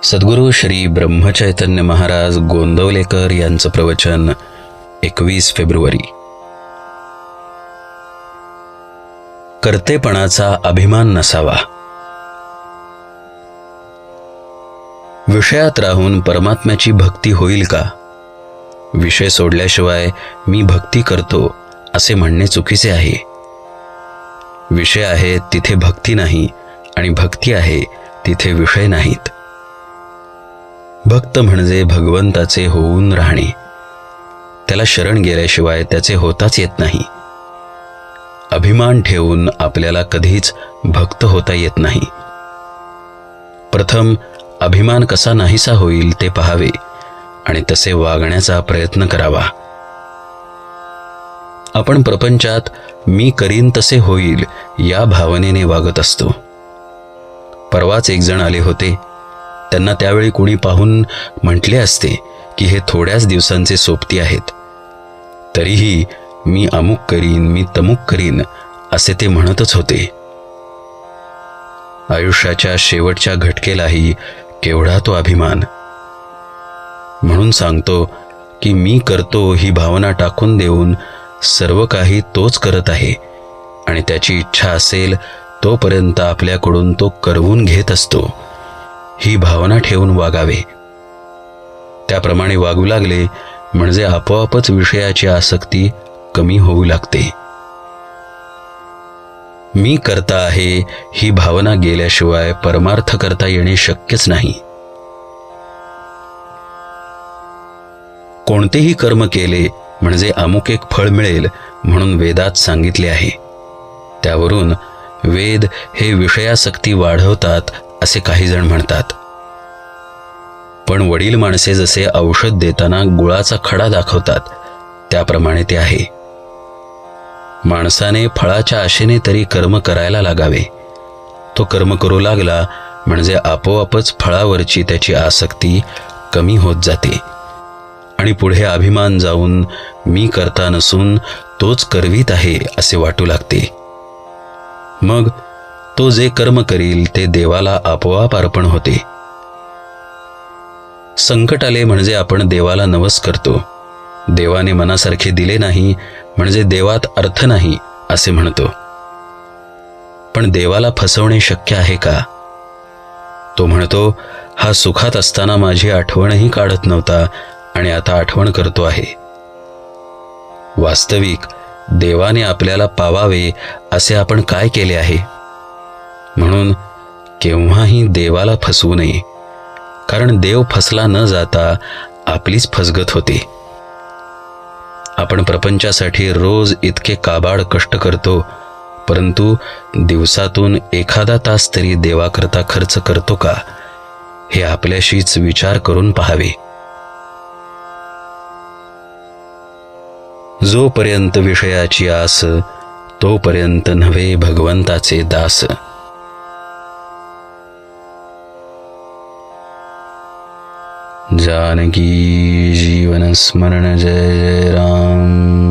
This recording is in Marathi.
सद्गुरू श्री ब्रह्मचैतन्य महाराज गोंदवलेकर यांचं प्रवचन 21 फेब्रुवारी. कर्तेपणाचा अभिमान नसावा. विषयात राहून परमात्म्याची भक्ती होईल का? विषय सोडल्याशिवाय मी भक्ती करतो असे म्हणणे चुकीचे आहे. विषय आहे तिथे भक्ती नाही आणि भक्ती आहे तिथे विषय नाहीत. भक्त म्हणजे भगवंताचे होऊन राहणे. त्याला शरण गेल्याशिवाय त्याचे होताच येत नाही. अभिमान ठेवून आपल्याला कधीच भक्त होता येत नाही. प्रथम अभिमान कसा नाहीसा होईल ते पहावे आणि तसे वागण्याचा प्रयत्न करावा. आपण प्रपंचात मी करीन तसे होईल या भावनेने वागत असतो. परवाच एक जण आले होते. त्यांना त्यावेळी कोणी पाहून म्हटले असते की हे थोड्याच दिवसांचे सोबती आहेत, तरीही मी अमुक करीन, मी तमुक करीन असे ते म्हणतच होते. आयुष्याच्या शेवटच्या घटकेलाही केवढा तो अभिमान. म्हणून सांगतो की मी करतो ही भावना टाकून देऊन सर्व काही तोच करत आहे आणि त्याची इच्छा असेल तोपर्यंत आपल्याकडून तो करवून घेत असतो ही भावना ठेवून वागावे. त्याप्रमाणे वागू लागले म्हणजे आपोआपच विषयाची आसक्ती कमी होऊ लागते. मी करता आहे ही भावना गेल्याशिवाय परमार्थ करता येणे शक्यच नाही. कोणतेही कर्म केले म्हणजे अमुक एक फळ मिळेल म्हणून वेदात सांगितले आहे. त्यावरून वेद हे विषयासक्ती वाढवतात असे काही जण म्हणतात. पण वडील माणसे जसे औषध देताना गुळाचा खडा दाखवतात त्याप्रमाणे ते आहे. माणसाने फळाच्या आशेने तरी कर्म करायला लागावे. तो कर्म करू लागला म्हणजे आपोआपच फळावरची त्याची आसक्ती कमी होत जाते आणि पुढे अभिमान जाऊन मी करता नसून तोच करवीत आहे असे वाटू लागते. मग तो जे कर्म करील ते देवाला आपोआप अर्पण होते. संकट आले म्हणजे आपण देवाला नवस करतो. देवाने मनासारखे दिले नाही म्हणजे देवात अर्थ नाही असे म्हणतो. पण देवाला फसवणे शक्य आहे का? तो म्हणतो, हा सुखात असताना माझी आठवणही काढत नव्हता आणि आता आठवण करतो आहे. वास्तविक देवाने आपल्याला पावावे असे आपण काय केले आहे? म्हणून केव्हाही देवाला फसवू नये, कारण देव फसला न जाता आपलीच फसगत होते. आपण प्रपंचासाठी रोज इतके काबाड कष्ट करतो, परंतु दिवसातून एखादा तास तरी देवाकरता खर्च करतो का हे आपल्याशीच विचार करून पाहावे. जोपर्यंत विषयाची आस तोपर्यंत नव्हे भगवंताचे दास. जानकी जीवन स्मरण जय जय राम.